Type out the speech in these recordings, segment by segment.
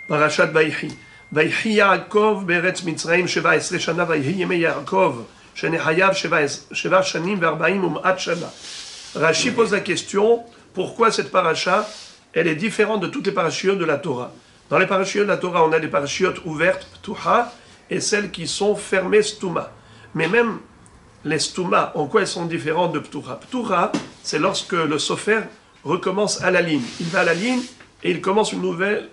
Parashat Vayhi. Vayhi Yaakov beretz Mitzrayim 17 shana vayhi yemei Yaakov shenechayav 7 shanim ve'arba'im u'ma'at shana. Rashi pose la question, pourquoi cette paracha, elle est différente de toutes les parachiotes de la Torah. Dans les parachiotes de la Torah, on a des parachiotes ouvertes, ptuha, et celles qui sont fermées, stuma. Mais même les stuma, en quoi elles sont différentes de ptuha? Ptuha, c'est lorsque le sofer recommence à la ligne. Il va à la ligne et il commence une nouvelle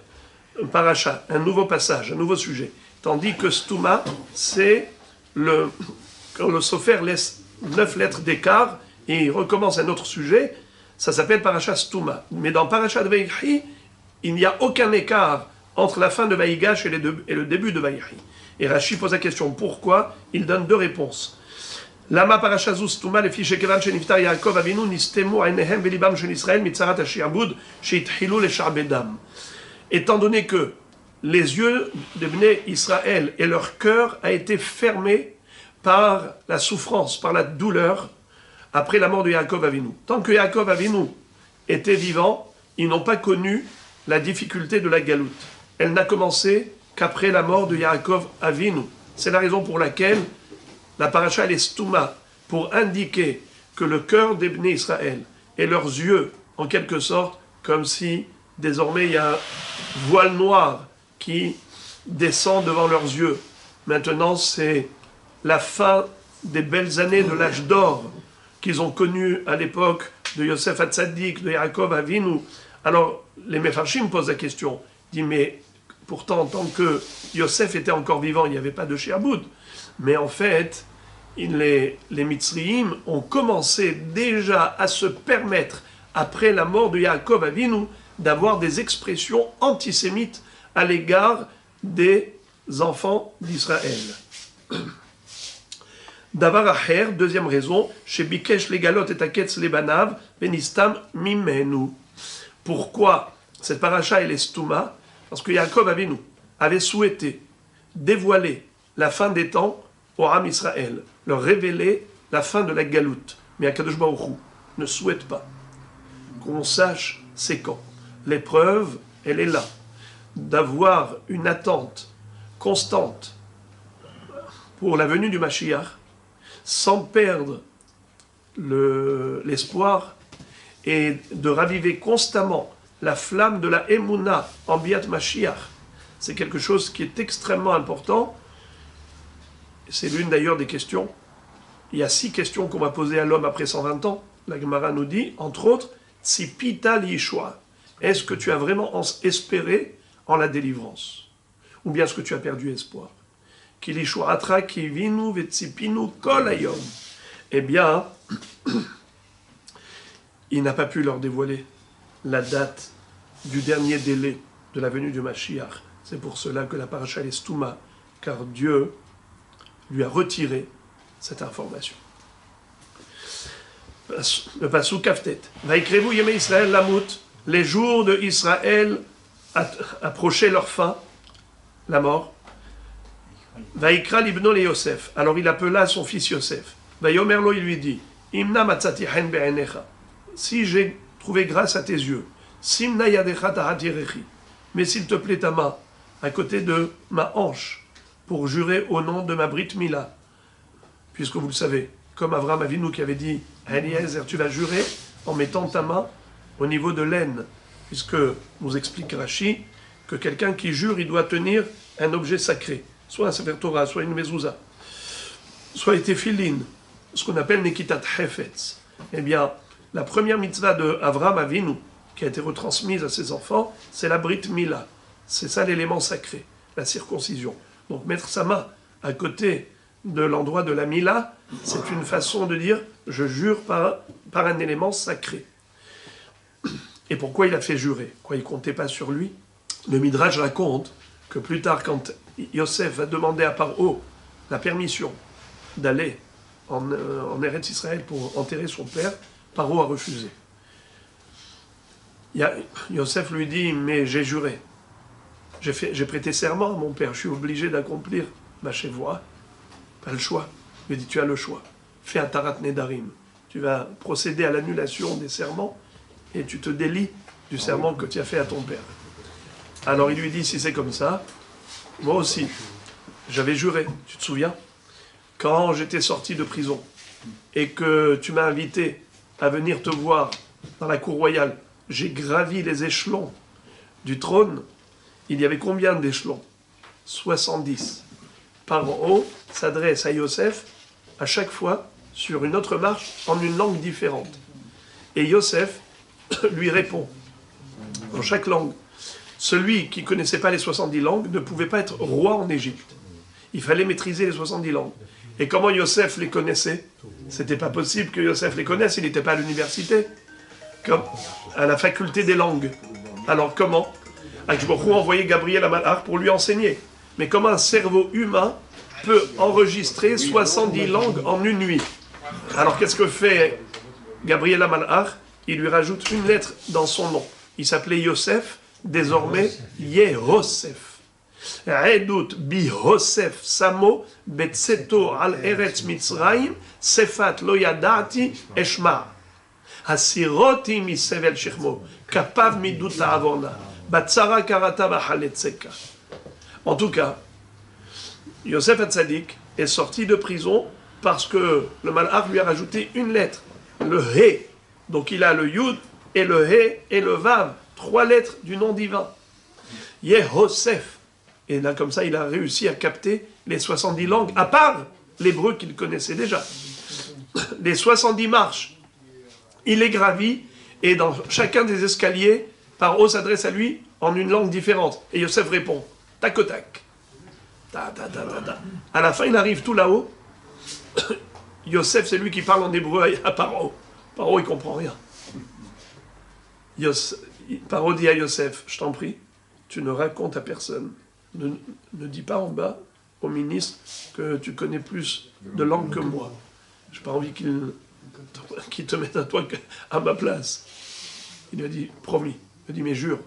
paracha, un nouveau passage, un nouveau sujet. Tandis que stuma, c'est quand le sofer laisse 9 lettres d'écart et il recommence un autre sujet, ça s'appelle parasha stuma. Mais dans parasha de Vayhi, il n'y a aucun écart entre la fin de Vayigash et le début de Vayhi. Et Rashi pose la question, pourquoi? Il donne 2 réponses. Lama parasha zu stuma lefi shekevan sheniftar Yaakov avinu nistemu ainehem velibam shel Israël mitzarat hashi'abud sheitchilu leshabedam. Étant donné que les yeux de Bnei Israël et leur cœur a été fermé par la souffrance, par la douleur, après la mort de Yaakov Avinu. Tant que Yaakov Avinu était vivant, ils n'ont pas connu la difficulté de la galoute. Elle n'a commencé qu'après la mort de Yaakov Avinu. C'est la raison pour laquelle la paracha est stouma, pour indiquer que le cœur des Bnei Israël et leurs yeux, en quelque sorte, comme si désormais il y a un voile noir qui descend devant leurs yeux. Maintenant, c'est la fin des belles années de l'âge d'or qu'ils ont connu à l'époque de Yosef Hatzadik, de Yaakov Avinu. Alors, les Mefarshim posent la question, disent, mais pourtant, tant que Yosef était encore vivant, il n'y avait pas de Shi'abud. Mais en fait, les Mitzriim ont commencé déjà à se permettre, après la mort de Yaakov Avinu, d'avoir des expressions antisémites à l'égard des enfants d'Israël. Davar acher, deuxième raison, chez Bikesh legalot et aketz lebanav, benistam mimenu. Pourquoi cette paracha est stouma? Parce que Yaakov Avinu avait souhaité dévoiler la fin des temps au Ham Israël, leur révéler la fin de la galoute. Mais Akadosh Baruch Hu ne souhaite pas qu'on sache c'est quand. L'épreuve, elle est là. D'avoir une attente constante pour la venue du Mashiach, sans perdre l'espoir et de raviver constamment la flamme de la Emouna en Biat Mashiach. C'est quelque chose qui est extrêmement important. C'est l'une d'ailleurs des questions. Il y a 6 questions qu'on va poser à l'homme après 120 ans. La Gemara nous dit, entre autres, Tzipita liyishua. Est-ce que tu as vraiment espéré en la délivrance? Ou bien est-ce que tu as perdu espoir? Eh bien, il n'a pas pu leur dévoiler la date du dernier délai de la venue du Mashiach. C'est pour cela que la paracha est stouma, car Dieu lui a retiré cette information. Le pasuk kaftet. Vaikrevu yemei Israël lamut. Les jours de Israël approchaient leur fin, la mort. Vaikra libno le Yosef. Alors il appela son fils Yosef. Vayomerlo, il lui dit, Imna matzati hen be'enecha. Si j'ai trouvé grâce à tes yeux, Simna yadecha tahatirechi. Mais s'il te plaît ta main à côté de ma hanche pour jurer au nom de ma Brit Mila. Puisque vous le savez, comme Avraham Avinu qui avait dit à Eliezer, tu vas jurer en mettant ta main au niveau de l'aine. Puisque nous explique Rashi que quelqu'un qui jure, il doit tenir un objet sacré. Soit un Sefer Torah, soit une mezouza, soit une tefillin, ce qu'on appelle Nekitat Hefetz. Eh bien, la première mitzvah de Avraham Avinu, qui a été retransmise à ses enfants, c'est la Brit Mila. C'est ça l'élément sacré, la circoncision. Donc mettre sa main à côté de l'endroit de la Mila, c'est une façon de dire « je jure par un élément sacré ». Et pourquoi il a fait jurer? Quoi, il ne comptait pas sur lui? Le Midrash raconte que plus tard, quand Yosef a demandé à Paro la permission d'aller en Eretz Israël pour enterrer son père, Paro a refusé. Yosef lui dit, mais j'ai juré, j'ai prêté serment à mon père, je suis obligé d'accomplir ma chevoie, pas le choix. Il lui dit, tu as le choix, fais un tarat nedarim, tu vas procéder à l'annulation des serments et tu te délies du serment que tu as fait à ton père. Alors il lui dit, si c'est comme ça, moi aussi, j'avais juré, tu te souviens? Quand j'étais sorti de prison et que tu m'as invité à venir te voir dans la cour royale, j'ai gravi les échelons du trône. Il y avait combien d'échelons? 70. Par en haut s'adresse à Yosef à chaque fois sur une autre marche en une langue différente. Et Yosef lui répond en chaque langue. Celui qui ne connaissait pas les 70 langues ne pouvait pas être roi en Égypte. Il fallait maîtriser les 70 langues. Et comment Yosef les connaissait? C'était pas possible que Yosef les connaisse, il n'était pas à l'université, comme à la faculté des langues. Alors comment? Akshbaruch a envoyé Gabriel à Malach pour lui enseigner. Mais comment un cerveau humain peut enregistrer 70 langues en une nuit? Alors qu'est-ce que fait Gabriel à Malach? Il lui rajoute une lettre dans son nom. Il s'appelait Yosef, désormais Yehosef. Edut bi Hosef Samo betseto al Eretz Mitzrayim sefat lo yadati eshma hasiroti misevel shechmo kapav miduta avona batzara karata bachaletzeka. En tout cas, Yosef Hatzadik est sorti de prison parce que le Malach lui a rajouté une lettre, le He. Donc il a le Yud et le He et le Vav, 3 lettres du nom divin. Yehosef. Et là, comme ça, il a réussi à capter les 70 langues, à part l'hébreu qu'il connaissait déjà. Les 70 marches, il les gravit, et dans chacun des escaliers, par haut s'adresse à lui en une langue différente. Et Yosef répond, tac au tac. Ta, ta, ta, ta, ta. À la fin, il arrive tout là-haut. Yosef, c'est lui qui parle en hébreu à Paro. Paro, il comprend rien. Paro dit à Yosef, je t'en prie, tu ne racontes à personne. Ne dis pas en bas au ministre que tu connais plus de langues que moi. Je n'ai pas envie qu'il te mette à toi à ma place. Il lui a dit, promis. Il a dit, mais jure.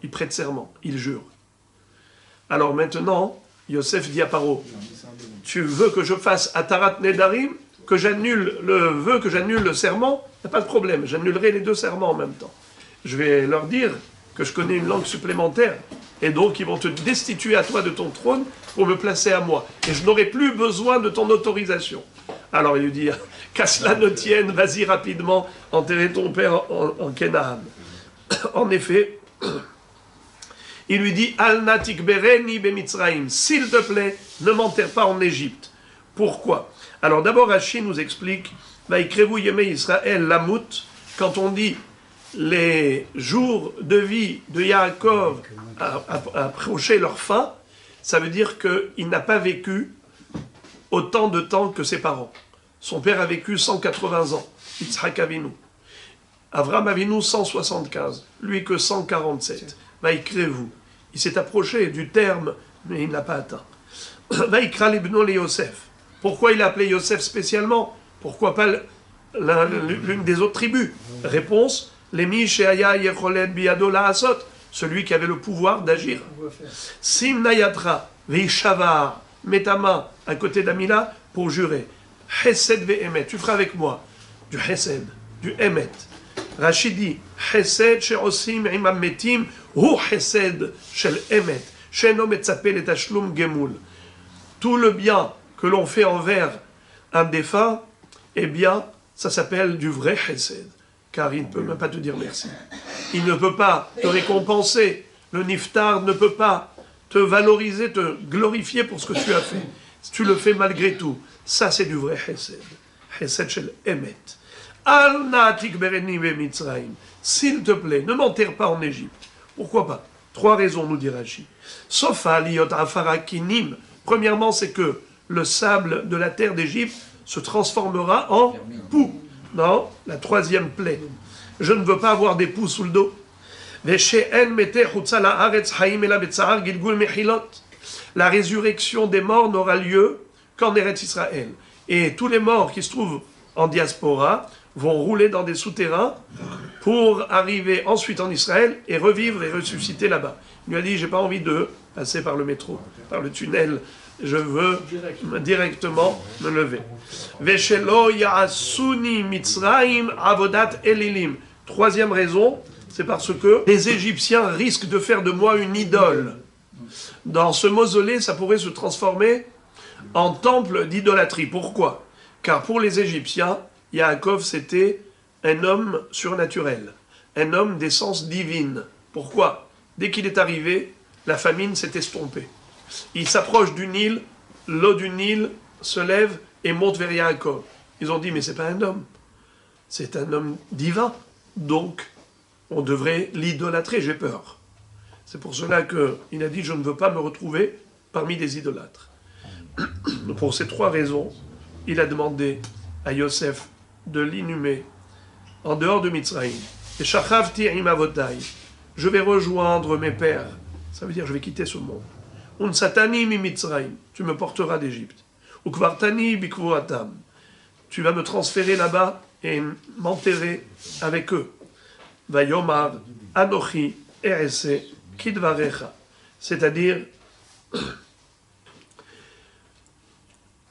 Il prête serment, il jure. Alors maintenant, Yosef dit à Paro, tu veux que je fasse Atarat Nedarim, que j'annule le vœu, que j'annule le serment? Il n'y a pas de problème, j'annulerai les 2 serments en même temps. Je vais leur dire que je connais une langue supplémentaire, et donc ils vont te destituer à toi de ton trône pour me placer à moi. Et je n'aurai plus besoin de ton autorisation. Alors il lui dit, qu'à cela ne tienne, vas-y rapidement, enterrer ton père en Canaan. En effet, il lui dit, Al natik bereni bemitzraim, s'il te plaît, ne m'enterre pas en Égypte. Pourquoi? Alors d'abord, Rashi nous explique, Vaikrevu yemei Israël lamut, quand on dit les jours de vie de Yaakov approchaient leur fin, ça veut dire qu'il n'a pas vécu autant de temps que ses parents. Son père a vécu 180 ans, Yitzhak Avinu. Avram Avinu 175, lui que 147. Vaikrevu. Il s'est approché du terme, mais il n'a pas atteint. Vaikra libno le Yosef. Pourquoi il a appelé Yosef spécialement? Pourquoi pas l'une des autres tribus? Réponse, Lemi sheaya yecholet biyado la'asot, celui qui avait le pouvoir d'agir. Sim nayatra veishavar, mets ta main à côté d'Amila pour jurer. Chesed ve'emet, tu feras avec moi du chesed, du emet. Rashi dit, chesed she'osim imam metim, hu chesed shel emet, she'no metzapeh letashlum gemul. Tout le bien que l'on fait envers un défunt, eh bien, ça s'appelle du vrai chesed. Car il ne peut même pas te dire merci. Il ne peut pas te récompenser. Le niftar ne peut pas te valoriser, te glorifier pour ce que tu as fait. Si tu le fais malgré tout, ça c'est du vrai chesed. Chesed shel emet. Al na'atik bereni bemitzraim. S'il te plaît, ne m'enterre pas en Égypte. Pourquoi pas? 3 raisons, nous dit Rashi. Sauf à liot afarakinim. Premièrement, c'est que le sable de la terre d'Égypte se transformera en poux. Non, la 3e plaie. Je ne veux pas avoir des poux sous le dos. La résurrection des morts n'aura lieu qu'en Eretz Israël. Et tous les morts qui se trouvent en diaspora vont rouler dans des souterrains pour arriver ensuite en Israël et revivre et ressusciter là-bas. Il lui a dit, j'ai pas envie de passer par le métro, par le tunnel. Je veux directement me lever. Veshelo ya'asuni mitzraim avodat elilim. 3e raison, C'est parce que les Égyptiens risquent de faire de moi une idole. Dans ce mausolée, ça pourrait se transformer en temple d'idolâtrie. Pourquoi? Car pour les Égyptiens, Yaakov, c'était un homme surnaturel, un homme d'essence divine. Pourquoi? Dès qu'il est arrivé, la famine s'est estompée. Il s'approche du Nil, l'eau du Nil se lève et monte vers Yaakov. Ils ont dit, mais c'est pas un homme, c'est un homme divin. Donc, on devrait l'idolâtrer, j'ai peur. C'est pour cela qu'il a dit, je ne veux pas me retrouver parmi des idolâtres. Pour ces trois raisons, il a demandé à Yosef de l'inhumer en dehors de Mitzrayim. Et Shachavti im avotai, je vais rejoindre mes pères. Ça veut dire je vais quitter ce monde. Unsatani mi Mitzrayim, tu me porteras d'Égypte. Ukvartani bikvuatam, tu vas me transférer là-bas et m'enterrer avec eux. Vayomar anochi erese kidvarecha, c'est-à-dire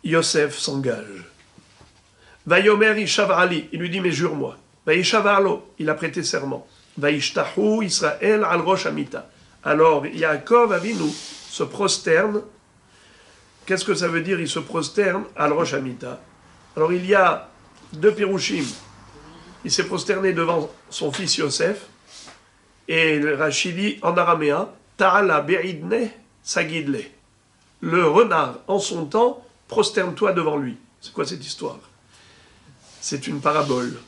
Yosef s'engage. Vayomer Ishav Ali, il lui dit, mais jure-moi. Vaishav Alo, il a prêté serment. Vaishtahu Israël al Rosh Amita. Alors Yaakov Avinu se prosterne. Qu'est-ce que ça veut dire, il se prosterne al Rosh Amita? Alors il y a deux pirouchim. Il s'est prosterné devant son fils Yosef. Et Rachid dit en araméen, Ta'ala be'idne sagidle. Le renard, en son temps, prosterne-toi devant lui. C'est quoi cette histoire? C'est une parabole,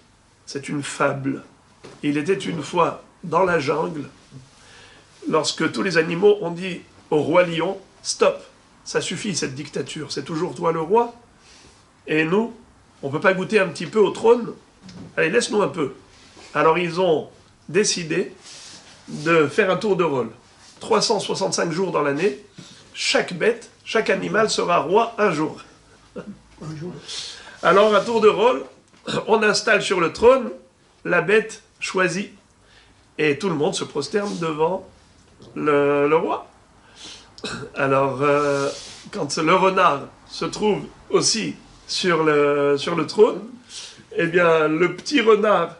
c'est une fable. Il était une fois dans la jungle, lorsque tous les animaux ont dit au roi lion, stop, ça suffit cette dictature, c'est toujours toi le roi, et nous, on ne peut pas goûter un petit peu au trône? Allez, laisse-nous un peu. Alors ils ont décidé de faire un tour de rôle. 365 jours dans l'année, chaque bête, chaque animal sera roi un jour. Alors, à tour de rôle, on installe sur le trône la bête choisie. Et tout le monde se prosterne devant le roi. Alors, quand le renard se trouve aussi sur le trône, eh bien, le petit renard,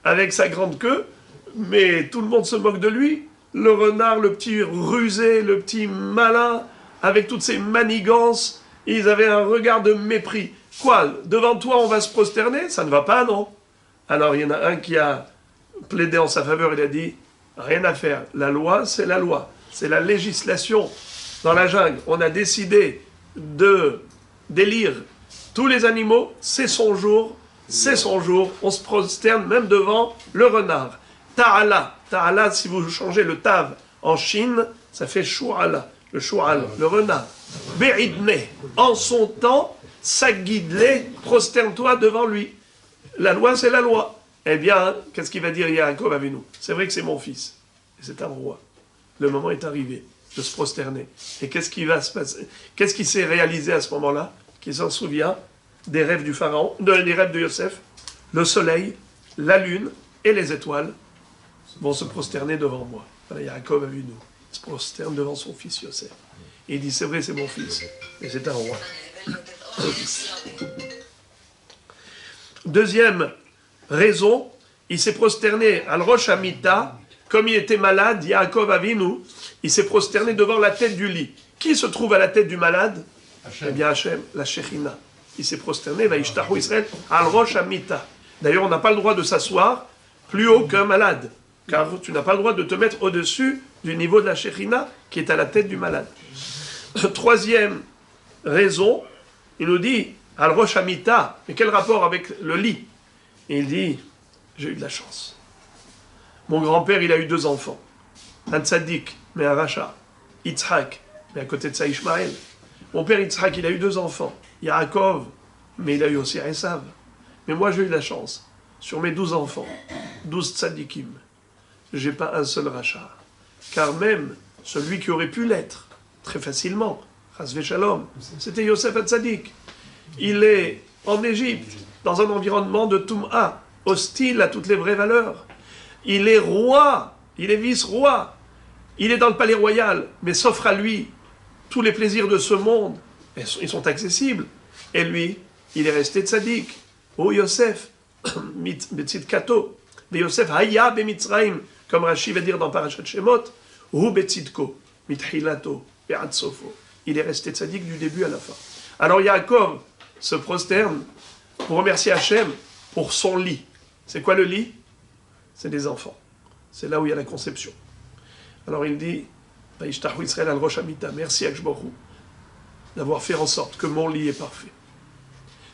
avec sa grande queue, mais tout le monde se moque de lui. Le renard, le petit rusé, le petit malin, avec toutes ses manigances, ils avaient un regard de mépris. Quoi, devant toi on va se prosterner? Ça ne va pas, non? Alors il y en a un qui a plaidé en sa faveur, il a dit, rien à faire, la loi, c'est la législation. Dans la jungle, on a décidé d'élire tous les animaux, c'est son jour, on se prosterne même devant le renard. Ta'ala, si vous changez le tav en Chine, ça fait shu'ala, le shu'al, le renard. Be'idne, en son temps, sagidle, prosterne-toi devant lui. La loi, c'est la loi. Eh bien, qu'est-ce qu'il va dire Yaakov Avinu? C'est vrai que c'est mon fils, et c'est un roi. Le moment est arrivé de se prosterner. Et qu'est-ce qui va se passer? Qu'est-ce qui s'est réalisé à ce moment-là? Qui s'en souvient des rêves du pharaon, des rêves de Yosef? Le soleil, la lune et les étoiles vont se prosterner devant moi. Voilà, Yaakov Avinu se prosterne devant son fils Yosef. Et il dit, c'est vrai, c'est mon fils, et c'est un roi. Deuxième raison, il s'est prosterné à Rosh Amita, comme il était malade, Yaakov Avinu, il s'est prosterné devant la tête du lit. Qui se trouve à la tête du malade? Hachem. Eh bien Hachem, la Shekhinah. Il s'est prosterné, Vaishtahu Israël, al Rosh Amita. D'ailleurs, on n'a pas le droit de s'asseoir plus haut qu'un malade, car tu n'as pas le droit de te mettre au-dessus du niveau de la Shekhinah qui est à la tête du malade. Troisième raison, il nous dit, al Rosh Amita, mais quel rapport avec le lit? Et il dit, j'ai eu de la chance. Mon grand-père, il a eu 2 enfants. Un tzaddik, mais un rachat. Yitzhak, mais à côté de ça, Ishmaël. Mon père Yitzhak, il a eu 2 enfants. Yaakov, mais il a eu aussi Esav. Mais moi, j'ai eu de la chance. Sur mes 12 enfants, 12 tzaddikim, j'ai pas un seul rachat. Car même celui qui aurait pu l'être, très facilement, Chas Shalom, c'était Yosef HaTzadik. Il est en Égypte, dans un environnement de Toum'a, hostile à toutes les vraies valeurs. Il est roi, il est vice-roi, il est dans le palais royal, mais s'offre à lui tous les plaisirs de ce monde, ils sont accessibles. Et lui, il est resté tzaddik. Oh Yosef, Betzit Kato, mais Yosef Haya be Mitzrayim, comme Rashi va dire dans Parashat Shemot, Hu betzidko, mithilato, ve'ad sofo. Il est resté tzaddik du début à la fin. Alors Yaakov se prosterne pour remercier Hachem pour son lit. C'est quoi le lit? C'est des enfants. C'est là où il y a la conception. Alors il dit, Vayishtachu Israël al Rosh Hamita, merci Akadosh Baruch Hu d'avoir fait en sorte que mon lit est parfait.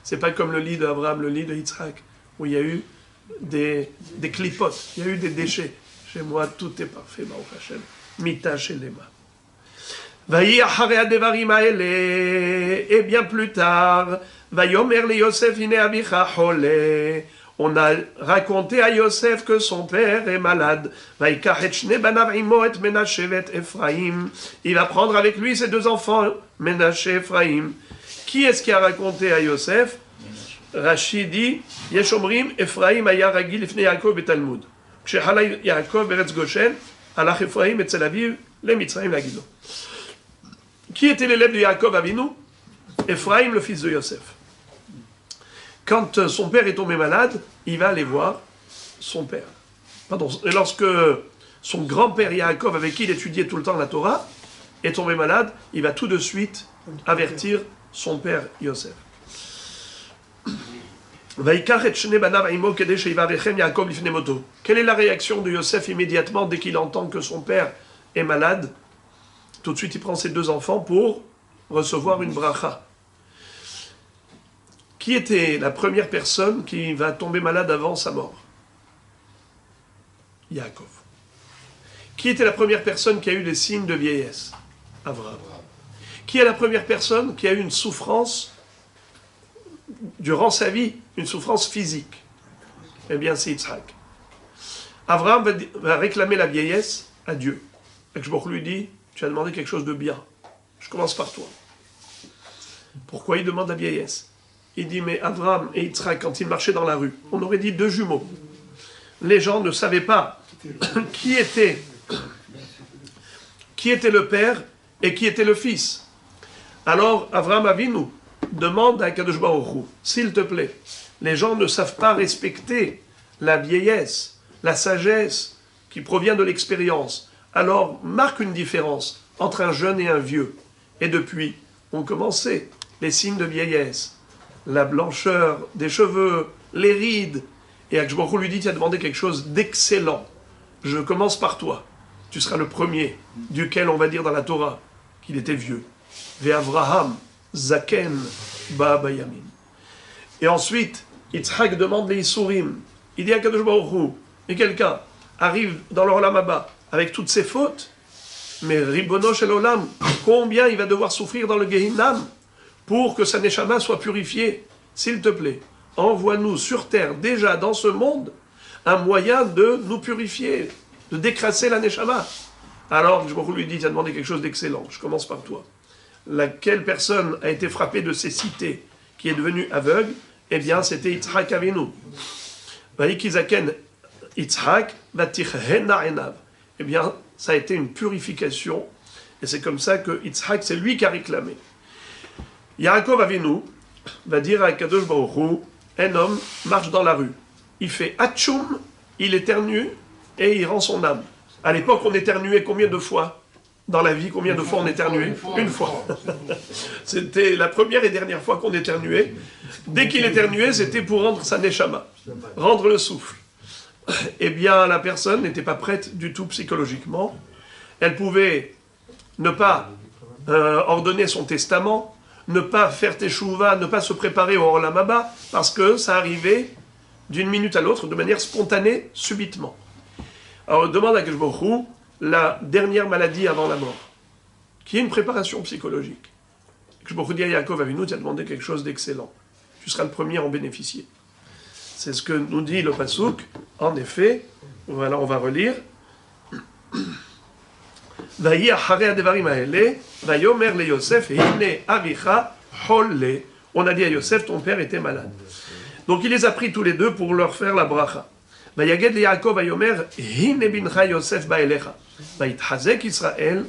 C'est pas comme le lit d'Abraham, le lit de Yitzhak, où il y a eu des clipotes, il y a eu des déchets. Chez moi, tout est parfait, Baruch Hashem. Mita Shelema. Vayi acharei hadevarim haele, et bien plus tard, Vayomer le Yosef hine avicha chole. On a raconté à Yosef que son père est malade. Vayikach et shnei banav imo et Menashe et Ephraim. Il va prendre avec lui ses deux enfants, Menashe et Ephraim. Qui est-ce qui a raconté à Yosef? Rashi dit, Yesh omrim, Ephraim haya ragil lifnei Yaakov betalmud. Kshehala Yaakov beretz Goshen, halach Ephraim etzel aviv lemitzrayim lagilo. Qui était l'élève de Yaakov Avinu? Ephraim, le fils de Yosef. Quand son père est tombé malade, il va aller voir son père. Pardon, et lorsque son grand-père Yaakov, avec qui il étudiait tout le temps la Torah, est tombé malade, il va tout de suite avertir son père Yosef. Quelle est la réaction de Yosef immédiatement dès qu'il entend que son père est malade? Tout de suite, il prend ses deux enfants pour recevoir une bracha. Qui était la première personne qui va tomber malade avant sa mort? Yaakov. Qui était la première personne qui a eu des signes de vieillesse? Abraham. Qui est la première personne qui a eu une souffrance durant sa vie, une souffrance physique? Eh bien, c'est Yitzhak. Abraham va réclamer la vieillesse à Dieu. Et que je lui dis, tu as demandé quelque chose de bien. Je commence par toi. Pourquoi il demande la vieillesse? Il dit, mais Abraham et Yitzhak, quand ils marchaient dans la rue, on aurait dit deux jumeaux. Les gens ne savaient pas qui était le père et qui était le fils. Alors, Abraham Avinu demande à Kadosh Baruch Hu, s'il te plaît, les gens ne savent pas respecter la vieillesse, la sagesse qui provient de l'expérience. Alors, marque une différence entre un jeune et un vieux. Et depuis, ont commencé les signes de vieillesse, la blancheur des cheveux, les rides. Et Akadosh Baruch Hu lui dit, tu as demandé quelque chose d'excellent. Je commence par toi. Tu seras le premier, duquel on va dire dans la Torah qu'il était vieux. Ve'Avraham, Zaken, Ba'aba Yamin. Et ensuite, Yitzhak demande les Isurim. Il dit à Akadosh Baruch Hu, et quelqu'un arrive dans le Olam Haba avec toutes ses fautes, mais Ribono Shel Olam, combien il va devoir souffrir dans le Gehinam pour que sa Neshama soit purifiée? S'il te plaît, envoie-nous sur terre, déjà dans ce monde, un moyen de nous purifier, de décrasser la Neshama. Alors, je lui dis, tu as demandé quelque chose d'excellent, je commence par toi. Laquelle personne a été frappée de cécité, qui est devenue aveugle? Eh bien, c'était Yitzhak Avinu. Vayikizaken Yitzhak vatichena enav. Eh bien, ça a été une purification, et c'est comme ça que Yitzhak, c'est lui qui a réclamé. Yaakov Avinu va dire à Kadosh Baruch Hu, un homme marche dans la rue, il fait Hatchoum, il éternue, et il rend son âme. À l'époque, on éternuait combien de fois? Dans la vie, combien de fois on éternuait? Une fois. C'était la première et dernière fois qu'on éternuait. Dès qu'il éternuait, c'était pour rendre sa neshama, rendre le souffle. Eh bien, la personne n'était pas prête du tout psychologiquement. Elle pouvait ne pas ordonner son testament, ne pas faire teshuva, ne pas se préparer au Olam Haba, parce que ça arrivait d'une minute à l'autre, de manière spontanée, subitement. Alors, on demande à Akadosh Baruch Hu la dernière maladie avant la mort, qui est une préparation psychologique. Akadosh Baruch Hu dit à Yaakov Avinu, tu as demandé quelque chose d'excellent. Tu seras le premier à en bénéficier. C'est ce que nous dit le Passouk. En effet, voilà, on va relire. Vayi acharei hadevarim haele, vayomer le Yosef, hine avicha chole. On a dit à Yosef, ton père était malade. Donc il les a pris tous les deux pour leur faire la bracha. Vayaged le Yaakov vayomer, hine bincha Yosef baelecha. Vayitchazek Israël,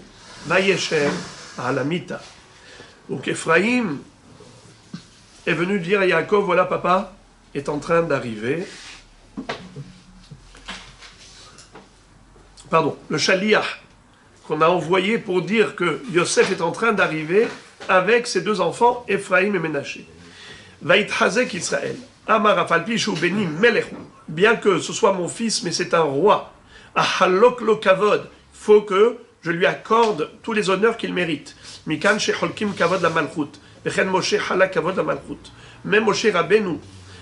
vayeshem ala mita. Donc Ephraim est venu dire à Yaakov, voilà papa est en train d'arriver. le shaliach qu'on a envoyé pour dire que Yosef est en train d'arriver avec ses deux enfants, Ephraim et Ménaché. Vaïthazek Israël. Amar afalpi shu beni melech. Bien que ce soit mon fils, mais c'est un roi. Ahalok lo kavod. Faut que je lui accorde tous les honneurs qu'il mérite. Mikan sheholkim kavod la malchut. Vechen Moshe halak kavod la malchut. Même Moshe Rabbeinu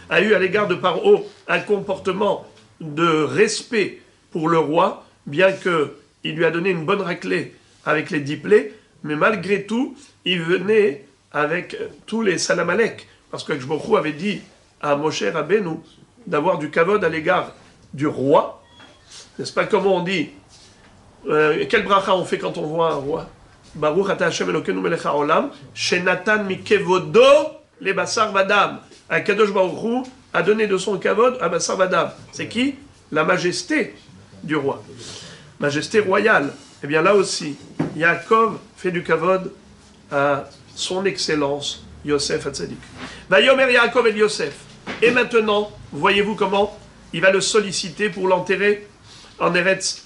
a eu à l'égard de Paro un comportement de respect pour le roi, bien qu'il lui a donné une bonne raclée avec les 10 plaies, mais malgré tout, il venait avec tous les salamalek, parce que Akshborou avait dit à Moshe Rabbeinu d'avoir du kavod à l'égard du roi. N'est-ce pas comment on dit quel bracha on fait quand on voit un roi? Baruch ata Hashem Elokeinu melech haolam, shenatan mikevodo le basar vadam. Akadosh Baruch Hu a donné de son kavod à basar vadam. C'est qui? La majesté du roi. Majesté royale. Eh bien là aussi, Yaakov fait du kavod à son excellence, Yosef Hatzadik. Vayomer Yaakov et Yosef. Et maintenant, voyez-vous comment il va le solliciter pour l'enterrer en Eretz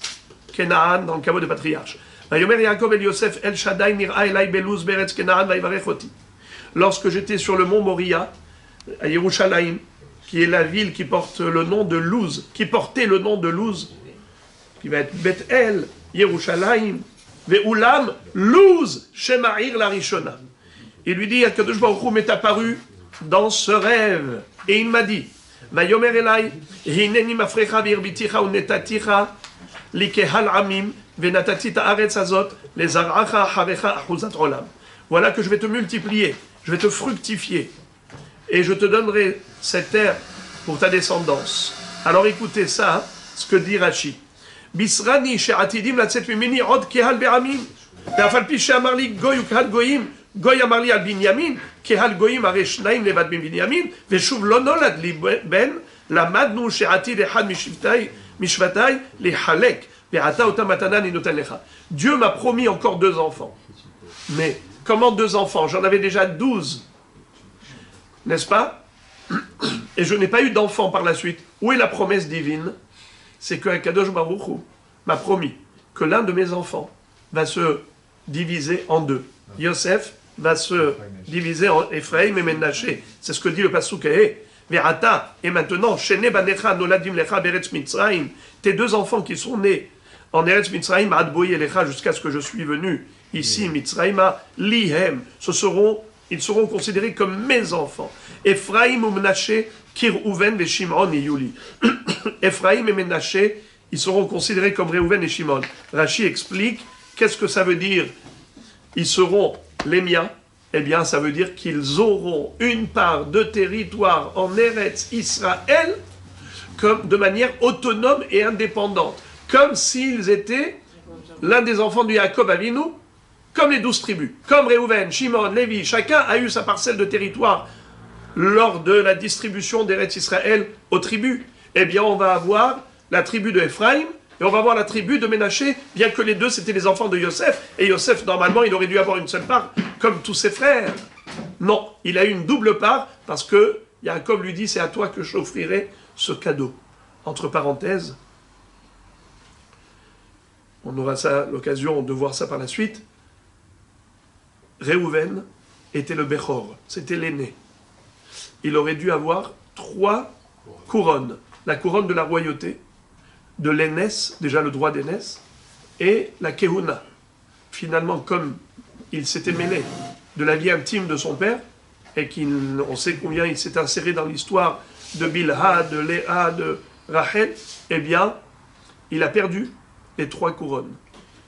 Kenaan, dans le kavod de patriarche. Vayomer Yaakov et Yosef, El Shaddai nir'a elai beluz beretz Kenaan vayivarech oti. Lorsque j'étais sur le mont Moria, à Yerushalayim, qui est la ville qui porte le nom de Luz, qui portait le nom de Luz, qui va être Beth-El, Yerushalayim, Ve'ulam, Luz, Shema'ir la Rishona. Il lui dit, Akadosh Baruch Hu m'est apparu dans ce rêve, et il m'a dit, Vayomer elai, hineni mafrecha v'irbiticha unetaticha, likehal amim, venatati ta'aretz azot, les aracha harecha achuzat olam. Voilà que je vais te multiplier, je vais te fructifier, et je te donnerai cette terre pour ta descendance. Alors écoutez ça, ce que dit Rashi. Bisrani she'atidim latzet mimini od kehal be'amim, ve'afal pi she'amar li goy ukehal goyim, goy amar li al binyamin, kehal goyim hare shnaim levad bin binyamin, ve'shuv lo nolad li ben, lamadnu she'atid echad mishvatai lehalek, ve'ata otam matana ni noten lecha. Dieu m'a promis encore 2 enfants. Mais comment 2 enfants? J'en avais déjà 12. N'est-ce pas? Et je n'ai pas eu d'enfant par la suite. Où est la promesse divine? C'est que Akadosh Baruch Hu m'a promis que l'un de mes enfants va se diviser en 2. Yosef va se diviser en Ephraim et Menaché. C'est ce que dit le Pasuk. Verata, et maintenant, Shene banecha noladim lecha beretz Mitzrayim, tes 2 enfants qui sont nés en Eretz Mitzrayim, adboye lecha, jusqu'à ce que je suis venu ici, Mitzrayima, lihem, ils seront considérés comme mes enfants. Ephraim ou Menaché, Kir-Uven ve Shimon et Yuli. Ephraim et Menaché, ils seront considérés comme Réhouven et Shimon. Rashi explique, qu'est-ce que ça veut dire? Ils seront les miens. Eh bien, ça veut dire qu'ils auront une part de territoire en Eretz Israël comme, de manière autonome et indépendante. Comme s'ils étaient l'un des enfants du Yaakov Avinu, comme les 12 tribus. Comme Réhouven, Shimon, Lévi, chacun a eu sa parcelle de territoire lors de la distribution d'Eretz Israël aux tribus. Eh bien, on va avoir la tribu de Ephraim et on va avoir la tribu de Ménaché, bien que les 2 c'était les enfants de Yosef. Et Yosef, normalement, il aurait dû avoir une seule part, comme tous ses frères. Non, il a eu une double part, parce que Yaakov lui dit, c'est à toi que j'offrirai ce cadeau. Entre parenthèses, on aura l'occasion de voir ça par la suite. Réhouven était le Bechor, c'était l'aîné. Il aurait dû avoir 3 couronnes. La couronne de la royauté, de l'aînesse, déjà le droit d'aînesse, et la Kehuna. Finalement, comme il s'était mêlé de la vie intime de son père, et on sait combien il s'est inséré dans l'histoire de Bilha, de Léa, de Rachel, eh bien, il a perdu les 3 couronnes.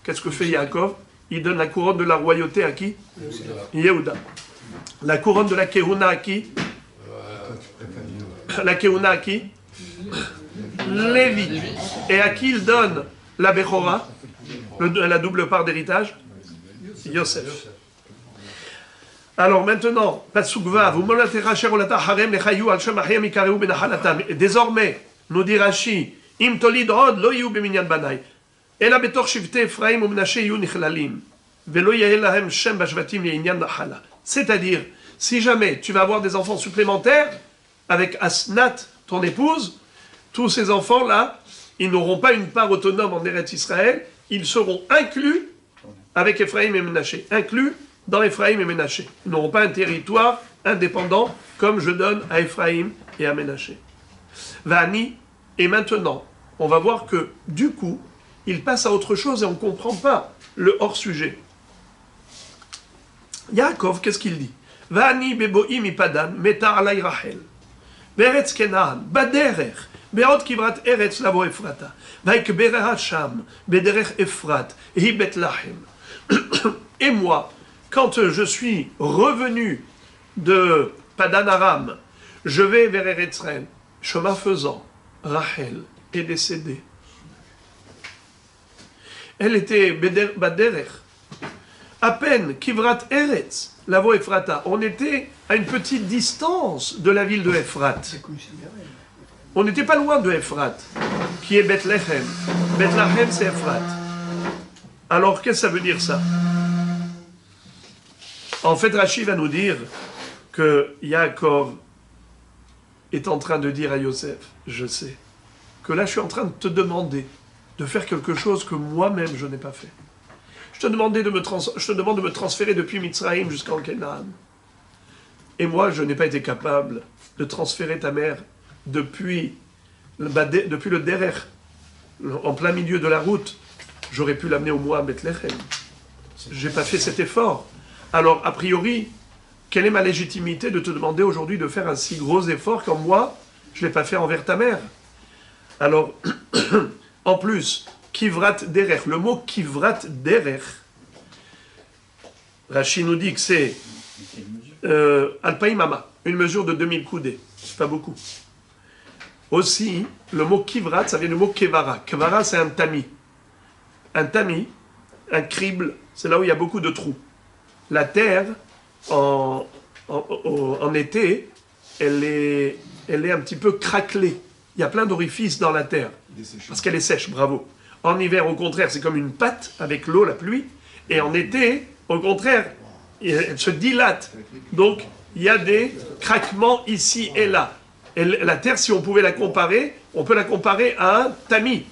Qu'est-ce que fait Yaakov? Il donne la couronne de la royauté à qui? Yehuda. La couronne de la Kehuna à qui? La Kehuna à qui? Lévi. Et à qui il donne la Bechora, la double part d'héritage? Yosef. Alors maintenant, désormais, nous dit Rashi, Im tolid od lo yu beminyan banai, ela betoch shivte Ephraim u'Menashe yu nichlalim, velo yeh lahem shem bashvatim le'inyan nachala. C'est-à-dire, si jamais tu vas avoir des enfants supplémentaires, avec Asnat, ton épouse, tous ces enfants-là, ils n'auront pas une part autonome en Eretz Israël, ils seront inclus avec Ephraïm et Ménaché, inclus dans Ephraïm et Ménaché. Ils n'auront pas un territoire indépendant comme je donne à Ephraïm et à Ménaché. Vani, et maintenant, on va voir que du coup, il passe à autre chose et on ne comprend pas le hors-sujet. Yaakov, qu'est-ce qu'il dit? Vani beboim ipadan, meta alay Rachel. Beretz Kenaan, baderer, beot kivrat eretz lavo Efrata. Vaikbereha sham, bederech Efrat, hi Betlahem. Et moi, quand je suis revenu de Padan Aram, je vais vers Eretzrel, chemin faisant, Rachel est décédée. Elle était baderer. À peine, Kivrat Eretz, Lavo Efrata. On était à une petite distance de la ville de Ephrat. On n'était pas loin de Ephrat, qui est Bethléem. Bethléem, c'est Ephrat. Alors, qu'est-ce que ça veut dire ça? En fait, Rashi va nous dire que Yaakov est en train de dire à Yosef, je sais, que là, je suis en train de te demander de faire quelque chose que moi-même, je n'ai pas fait. Je te demande de me transférer depuis Mitzrayim jusqu'en Canaan. Et moi, je n'ai pas été capable de transférer ta mère depuis le Derer, en plein milieu de la route. J'aurais pu l'amener au moins à Bethléem. Je n'ai pas fait cet effort. Alors, a priori, quelle est ma légitimité de te demander aujourd'hui de faire un si gros effort quand moi, je ne l'ai pas fait envers ta mère? Alors, en plus, Kivrat Derer, le mot Kivrat Derer, Rashi nous dit que c'est Alpaïmama, une mesure de 2000 coudées, c'est pas beaucoup. Aussi, le mot Kivrat, ça vient du mot Kevara. Kevara, c'est un tamis. Un tamis, un crible, c'est là où il y a beaucoup de trous. La terre, en été, elle est un petit peu craquelée. Il y a plein d'orifices dans la terre, parce qu'elle est sèche, bravo. En hiver, au contraire, c'est comme une pâte avec l'eau, la pluie. Et en été, au contraire, elle se dilate. Donc, il y a des craquements ici et là. Et la terre, si on pouvait la comparer, on peut la comparer à un tamis,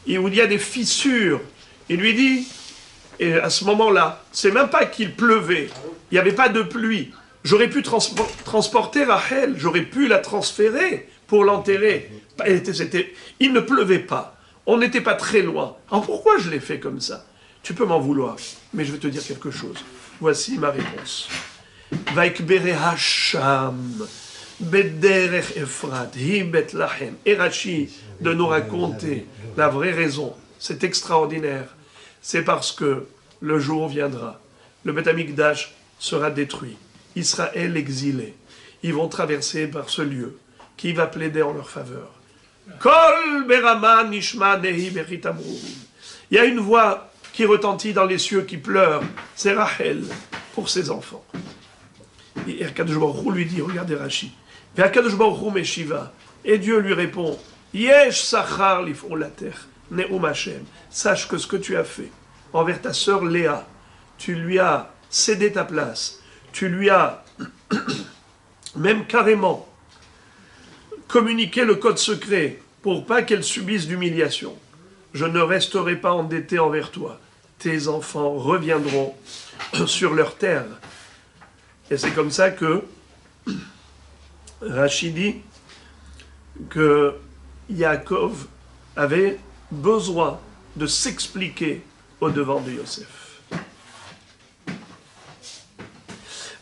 où il y a des fissures. Il lui dit, et à ce moment-là, c'est même pas qu'il pleuvait, il n'y avait pas de pluie. J'aurais pu transporter Rachel, j'aurais pu la transférer pour l'enterrer. Il ne pleuvait pas. On n'était pas très loin. Alors pourquoi je l'ai fait comme ça? Tu peux m'en vouloir, mais je vais te dire quelque chose. Voici ma réponse. Vaikbereha sham, bederech Efrat, hi Betlahem. Et Rashi de nous raconter la vraie raison. C'est extraordinaire. C'est parce que le jour viendra. Le Beth Amikdash sera détruit. Israël exilé. Ils vont traverser par ce lieu qui va plaider en leur faveur. Kol berama nishma nehi beritamru. Il y a une voix qui retentit dans les cieux, qui pleure. C'est Rachel pour ses enfants. Et Akadosh Baruch Hu lui dit, regardez Rashi. Akadosh Baruch Hu meshiva. Et Dieu lui répond, Yesh sachar lif'ol la terre, ne'um Hashem. Sache que ce que tu as fait envers ta sœur Léa, tu lui as cédé ta place. Tu lui as même carrément communiqué le code secret pour pas qu'elle subisse d'humiliation. Je ne resterai pas endetté envers toi. Tes enfants reviendront sur leur terre. Et c'est comme ça que Rachid dit que Yaakov avait besoin de s'expliquer au devant de Yosef.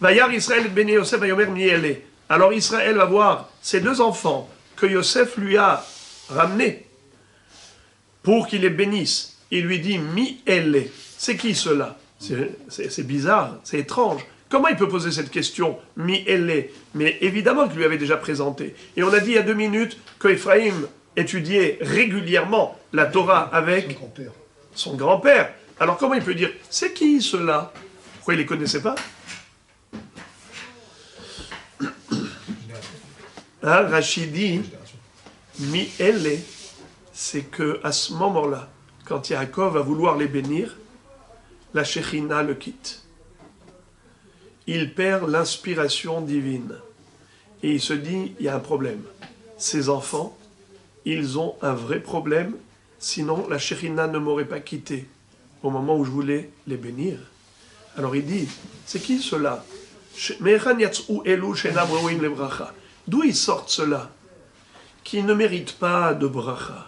Vayar Israël béni Yosef vayomer miele. Alors Israël va voir ces deux enfants que Yosef lui a ramenés pour qu'il les bénisse. Il lui dit miele. C'est qui cela? C'est bizarre, c'est étrange. Comment il peut poser cette question miele? Mais évidemment qu'il lui avait déjà présenté. Et on a dit il y a 2 minutes que Ephraïm étudiait régulièrement la Torah avec son grand-père. Alors comment il peut dire c'est qui cela? Pourquoi il ne les connaissait pas? Hein, Rachid dit, mi-elle, c'est que à ce moment-là, quand Yaakov va vouloir les bénir, la Shekhinah le quitte. Il perd l'inspiration divine. Et il se dit, il y a un problème. Ces enfants, ils ont un vrai problème, sinon la Shekhinah ne m'aurait pas quitté au moment où je voulais les bénir. Alors il dit, c'est qui ceux-là? D'où ils sortent ceux-là qui ne méritent pas de bracha?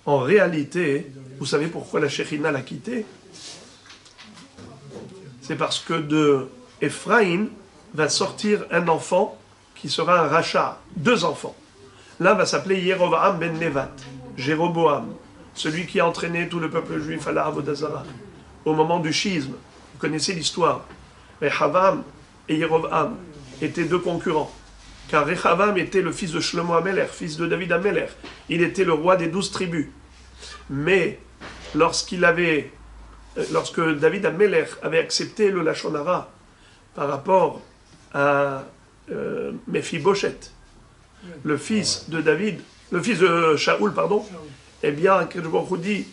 En réalité, vous savez pourquoi la Shekhinah l'a quitté? C'est parce que de Ephraïm va sortir un enfant qui sera un rachat, 2 enfants. L'un va s'appeler Yerovam ben Nevat, Jéroboam, celui qui a entraîné tout le peuple juif à la Avodah Zarah, au moment du schisme. Vous connaissez l'histoire. Rehavam et Yerovam étaient 2 concurrents, car Rehavam était le fils de Shlomo Amelech, fils de David Amelech. Il était le roi des 12 tribus. Mais lorsque David Amelech avait accepté le Lachon Hara par rapport à Mephibosheth, le fils de David, le fils de Shaoul, pardon, eh bien, Akadosh Baruch Hu dit,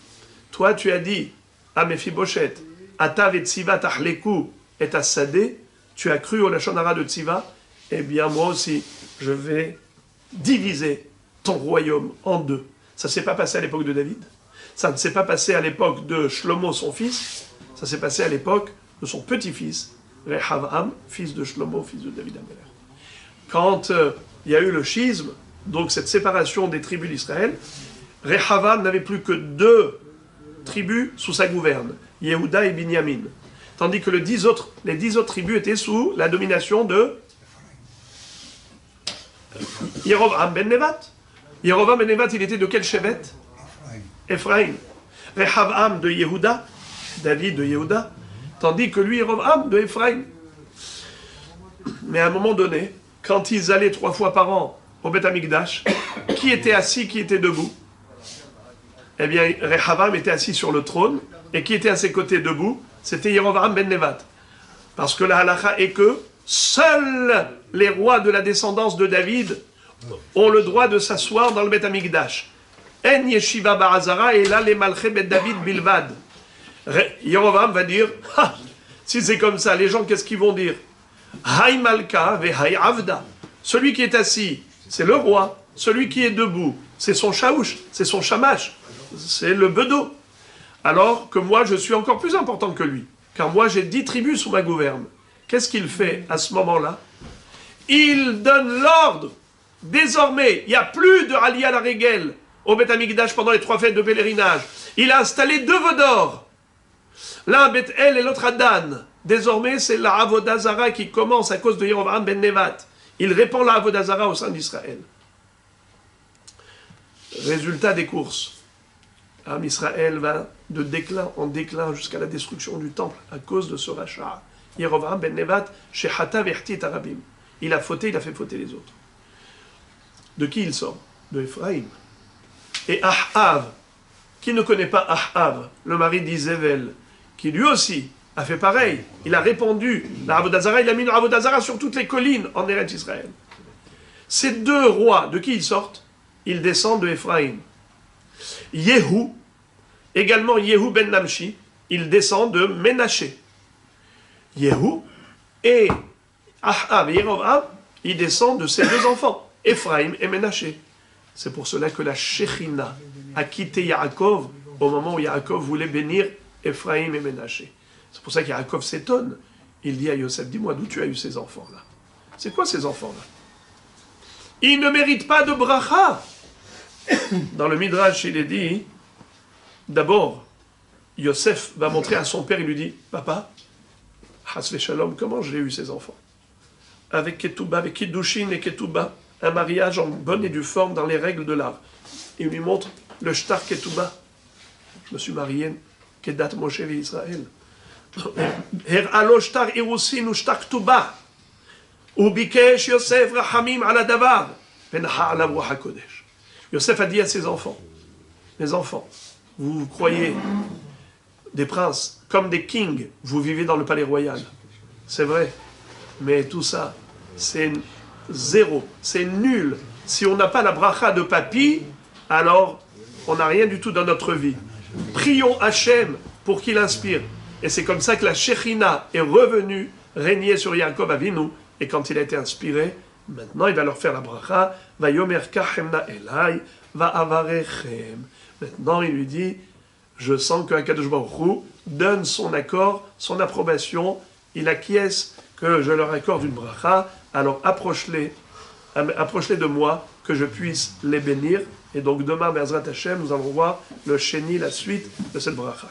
toi tu as dit à Mephibosheth, Atav et Tziva tahleku et Assadeh, tu as cru au Lachon Hara de Tziva, eh bien moi aussi, je vais diviser ton royaume en 2. Ça ne s'est pas passé à l'époque de David, ça ne s'est pas passé à l'époque de Shlomo, son fils, ça s'est passé à l'époque de son petit-fils, Rehavam, fils de Shlomo, fils de David Amelech. Quand il y a eu le schisme, donc cette séparation des tribus d'Israël, Rehavam n'avait plus que 2 tribus sous sa gouverne, Yehuda et Binyamin. Tandis que les 10 autres tribus étaient sous la domination de Yerovam ben Nevat. Yerovam ben Nevat, il était de quel shevet? Ephraim. Rehavam de Yehuda, David de Yehuda, tandis que lui, Yerovam de Ephraim. Mais à un moment donné, quand ils allaient 3 fois par an au Beth Amikdash, qui était assis, qui était debout? Eh bien, Rehavam était assis sur le trône, et qui était à ses côtés debout? C'était Yerovam ben Nevat. Parce que la halakha est que seuls les rois de la descendance de David ont le droit de s'asseoir dans le Beth Amikdash. En yeshiva ba'azara, et là les malchés Bet David bilvad. Yerovam va dire, si c'est comme ça, les gens qu'est-ce qu'ils vont dire? Hay malka ve hay avda. Celui qui est assis, c'est le roi. Celui qui est debout, c'est son chaouch, c'est son shamash, c'est le bedeau. Alors que moi, je suis encore plus important que lui. Car moi, j'ai 10 tribus sous ma gouverne. Qu'est-ce qu'il fait à ce moment-là? Il donne l'ordre. Désormais, il n'y a plus de Aliyah la Régel au Beth Amikdash pendant les 3 fêtes de pèlerinage. Il a installé 2 veaux d'or. L'un à Beth El et l'autre à Dan. Désormais, c'est la Avodah Zarah qui commence à cause de Yerovam ben Nevat. Il répand la Avodah Zarah au sein d'Israël. Résultat des courses. Am Israël va de déclin en déclin jusqu'à la destruction du temple à cause de ce rachat. Yerovam ben Nevat, Shechata verti et Arabim. Il a fauté, il a fait fauter les autres. De qui il sort? De Ephraïm. Et Ahav, qui ne connaît pas Ahav, le mari d'Isével, qui lui aussi a fait pareil. Il a répandu la Avodah Zarah, il a mis la Avodah Zarah sur toutes les collines en Eretz Israël. Ces 2 rois, de qui ils sortent? Ils descendent de Ephraïm. Yehu, également Yehu ben Namshi, il descend de Ménaché. Yehu et Ahav et Yerovam, ils descendent de ces 2 enfants, Ephraïm et Ménaché. C'est pour cela que la Shekhinah a quitté Yaakov au moment où Yaakov voulait bénir Ephraïm et Ménaché. C'est pour ça qu'Yaakov s'étonne. Il dit à Yosef, dis-moi d'où tu as eu ces enfants-là? C'est quoi ces enfants-là? Ils ne méritent pas de bracha. Dans le Midrash, il est dit, d'abord, Yosef va montrer à son père, il lui dit, papa, Hasve Shalom, comment j'ai eu ces enfants? Avec Ketouba, avec Kiddushin et Ketouba, un mariage en bonne et due forme dans les règles de l'art. Il lui montre le Shtar Ketouba. Je me suis marié, Kedat Moshe et Israël. Her'alo Shtar Irusin ou Shtar Ketouba. Ubikesh Yosef Rahamim ala davar. Venha alav Ruach HaKodesh. Yosef a dit à ses enfants, mes enfants, vous croyez des princes comme des kings, vous vivez dans le palais royal. C'est vrai, mais tout ça, c'est zéro, c'est nul. Si on n'a pas la bracha de papy, alors on n'a rien du tout dans notre vie. Prions Hachem pour qu'il inspire. Et c'est comme ça que la Shekhinah est revenue régner sur Yaakov Avinu. Et quand il a été inspiré, Maintenant, il va leur faire la bracha. Vayomer kachemna elai va'avarechem. Maintenant, il lui dit, je sens que Akadosh Baruch Hu donne son accord, son approbation. Il acquiesce que je leur accorde une bracha. Alors approche-les de moi, que je puisse les bénir. Et donc demain, Be'ezrat Hashem, nous allons voir le Sheni, la suite de cette bracha.